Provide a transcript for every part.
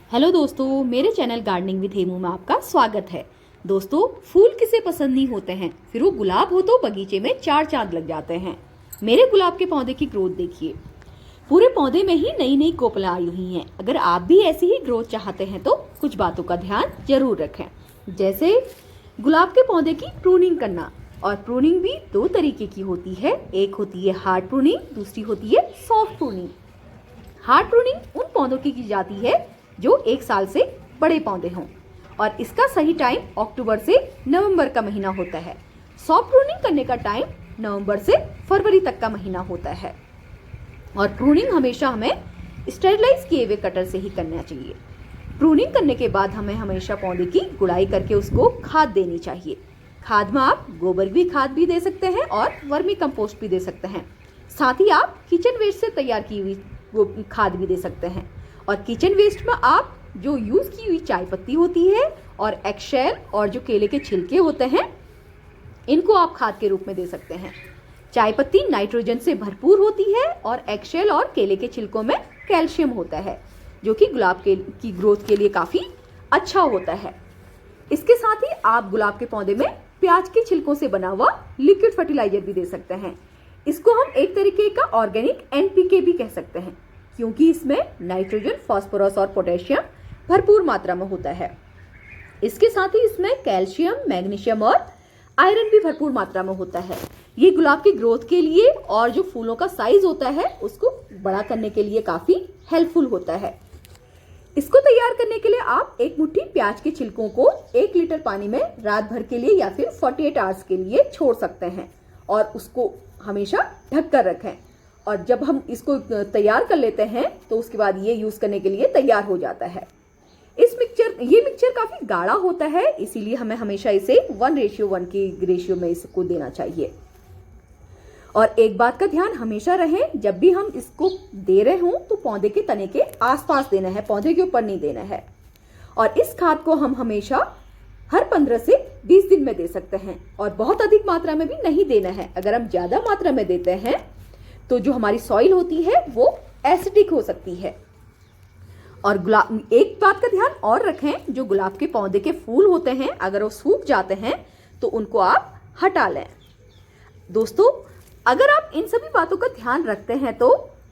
Hello दोस्तों, मेरे channel gardening with Hemu में आपका स्वागत है। दोस्तों, फूल किसे पसंद नहीं होते हैं, फिर वो गुलाब हो तो बगीचे में चार चांद लग जाते हैं। मेरे गुलाब के पौधे की ग्रोथ देखिए, पूरे पौधे में ही नई नई कोपलें आई हुई हैं। अगर आप भी ऐसी ही ग्रोथ चाहते हैं तो कुछ बातों का ध्यान जरूर रखें, जैसे गुलाब के पौधे की प्रूनिंग करना। और प्रूनिंग भी दो तरीके की होती है, एक होती है हार्ड प्रूनिंग, दूसरी होती है सॉफ्ट प्रूनिंग। हार्ड प्रूनिंग उन पौधों की जाती है जो 1 साल से बड़े पौधे हों, और इसका सही टाइम अक्टूबर से नवंबर का महीना होता है। सॉफ्ट प्रूनिंग करने का टाइम नवंबर से फरवरी तक का महीना होता है। और प्रूनिंग हमेशा हमें स्टेरिलाइज किए हुए कटर से ही करना चाहिए। प्रूनिंग करने के बाद हमें हमेशा पौधे की गुड़ाई करके उसको खाद देनी चाहिए। खाद में आप गोबर की खाद भी दे सकते हैं और वर्मी कंपोस्ट भी दे सकते हैं। साथ ही आप किचन वेस्ट से तैयार की हुई खाद भी दे सकते हैं। और किचन वेस्ट में आप जो यूज की हुई चाय पत्ती होती है और एगशेल और जो केले के छिलके होते हैं, इनको आप खाद के रूप में दे सकते हैं। चाय पत्ती नाइट्रोजन से भरपूर होती है और एगशेल और केले के छिलकों में कैल्शियम होता है, जो कि गुलाब की ग्रोथ के लिए काफी अच्छा होता है। इसके साथ ही आप गुलाब के पौधे में प्याज के छिलकों से बना हुआ लिक्विड फर्टिलाइजर भी दे सकते हैं। इसको हम एक तरीके का ऑर्गेनिक एनपीके भी कह सकते हैं, क्योंकि इसमें नाइट्रोजन, फास्फोरस और पोटेशियम भरपूर मात्रा में होता है। इसके साथ ही इसमें कैल्शियम, मैग्नीशियम और आयरन भी भरपूर मात्रा में होता है। ये गुलाब की ग्रोथ के लिए और जो फूलों का साइज होता है उसको बड़ा करने के लिए काफी हेल्पफुल होता है। इसको तैयार करने के लिए आप एक मुट्ठी प्याज के छिलकों को 1 लीटर पानी में रात भर के लिए या फिर 48 आवर्स के लिए छोड़ सकते हैं और उसको हमेशा ढक कर रखें। और जब हम इसको तैयार कर लेते हैं तो उसके बाद ये यूज करने के लिए तैयार हो जाता है। ये मिक्सचर काफी गाढ़ा होता है, इसीलिए हमें हमेशा इसे 1:1 की रेशियो में इसको देना चाहिए। और एक बात का ध्यान हमेशा रहे, जब भी हम इसको दे रहे हों तो पौधे के तने के आसपास देना है, पौधे के ऊपर नहीं देना है। और इस खाद को हम हमेशा हर 15 से 20 दिन में दे सकते हैं और बहुत अधिक मात्रा में भी नहीं देना है। अगर हम ज्यादा मात्रा में देते हैं तो जो हमारी सॉइल होती है वो एसिडिक हो सकती है। और एक बात का ध्यान और रखें, जो गुलाब के पौधे के फूल होते हैं अगर वो सूख जाते हैं तो उनको आप हटा लें। दोस्तों, अगर आप इन सभी बातों का ध्यान रखते हैं तो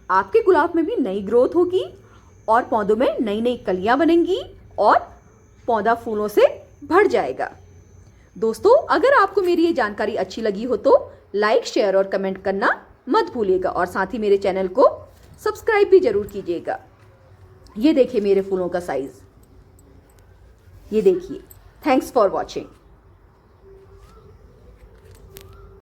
आपके गुलाब में भी नई ग्रोथ होगी और पौधों में नई नई कलियां बनेंगी और पौधा फूलों से भर जाएगा। दोस्तों, अगर आपको मेरी ये जानकारी अच्छी लगी हो तो लाइक, शेयर और कमेंट करना मत भूलिएगा और साथ ही मेरे चैनल को सब्सक्राइब भी जरूर कीजिएगा। ये देखिए मेरे फूलों का साइज, ये देखिए। Thanks for watching.